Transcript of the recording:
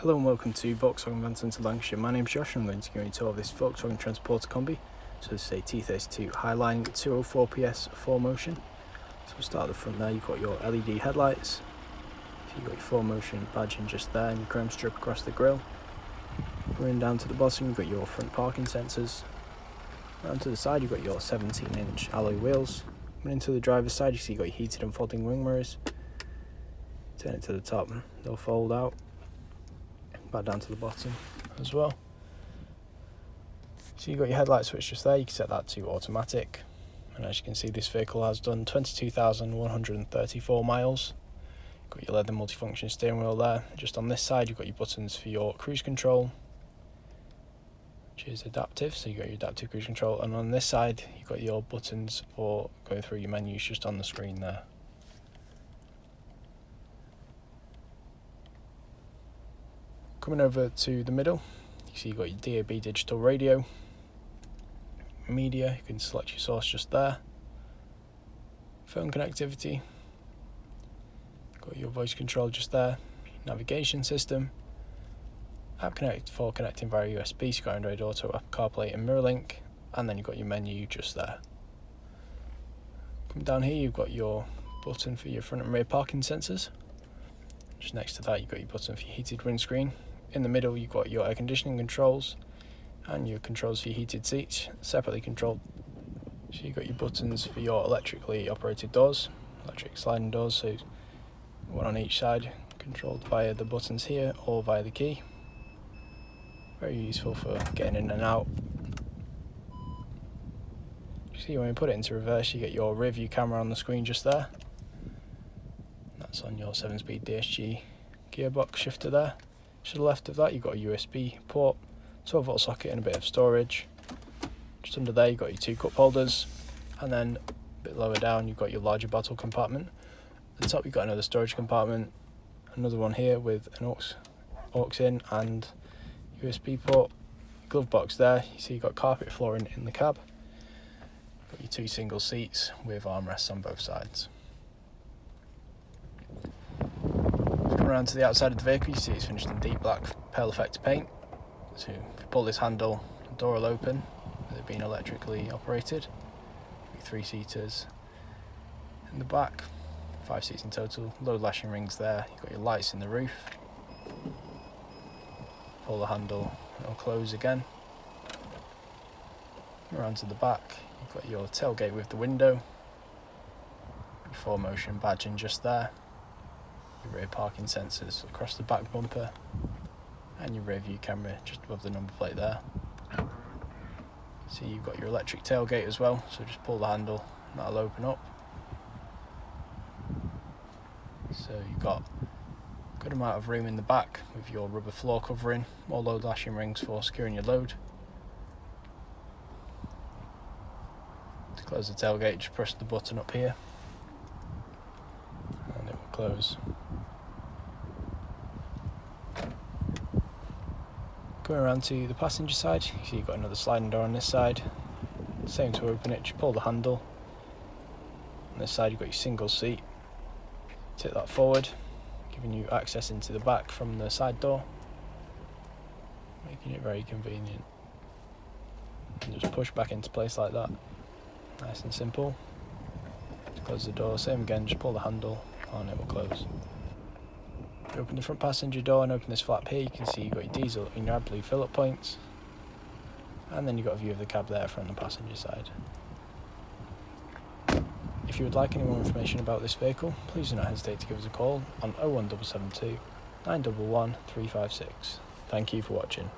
Hello and welcome to Volkswagen Van Centre Lancashire. My name is Josh and I'm going to give you a tour of this Volkswagen Transporter Kombi. So this is a T32 Highline 204 PS 4Motion. So we'll start at the front there. You've got your LED headlights. So you've got your 4Motion badging just there and your chrome strip across the grille. Going down to the bottom, you've got your front parking sensors. Round to the side, you've got your 17-inch alloy wheels. Coming into the driver's side, you see you've got your heated and folding wing mirrors. Turn it to the top, they'll fold out. Back down to the bottom as well. So you've got your headlight switch just there. You can set that to automatic, and as you can see, this vehicle has done 22,134 miles. You've got your leather multifunction steering wheel there. Just on this side, you've got your buttons for your cruise control, which is adaptive, so you've got your adaptive cruise control, and on this side you've got your buttons for going through your menus just on the screen there. Coming over to the middle, you see you've got your DAB digital radio, media, you can select your source just there, phone connectivity, got your voice control just there, navigation system, app connect for connecting via USB, so you've got Android Auto, Apple CarPlay and MirrorLink, and then you've got your menu just there. Coming down here, you've got your button for your front and rear parking sensors. Just next to that, you've got your button for your heated windscreen. In the middle, you've got your air conditioning controls and your controls for your heated seats, separately controlled. So you've got your buttons for your electrically operated doors, electric sliding doors, so one on each side, controlled via the buttons here or via the key. Very useful for getting in and out. You see when you put it into reverse, you get your rear view camera on the screen just there. That's on your 7-speed DSG gearbox shifter there. To the left of that, you've got a USB port, 12-volt socket and a bit of storage. Just under there, you've got your two cup holders, and then a bit lower down, you've got your larger bottle compartment. At the top, you've got another storage compartment, another one here with an aux in and USB port. Glove box there. You see you've got carpet flooring in the cab. Got your two single seats with armrests on both sides. Around to the outside of the vehicle, you see it's finished in deep black pale effect paint. So if you pull this handle, the door will open with it being electrically operated. 3-seaters in the back, 5 seats in total, low lashing rings there. You've got your lights in the roof. Pull the handle, it'll close again. Around to the back, you've got your tailgate with the window, your 4Motion badging just there. Your rear parking sensors across the back bumper, and your rear view camera just above the number plate there. So you've got your electric tailgate as well, so just pull the handle and that'll open up. So you've got a good amount of room in the back with your rubber floor covering, more load lashing rings for securing your load. To close the tailgate, just press the button up here and it will close. Going around to the passenger side, you see you've got another sliding door on this side. Same to open it, just pull the handle. On this side you've got your single seat. Tip that forward, giving you access into the back from the side door, making it very convenient. And just push back into place like that. Nice and simple. Just close the door, same again, just pull the handle and it will close. If you open the front passenger door and open this flap here, you can see you've got your diesel and your AdBlue fill-up points, and then you've got a view of the cab there from the passenger side. If you would like any more information about this vehicle, please do not hesitate to give us a call on 01772 911 356. Thank you for watching.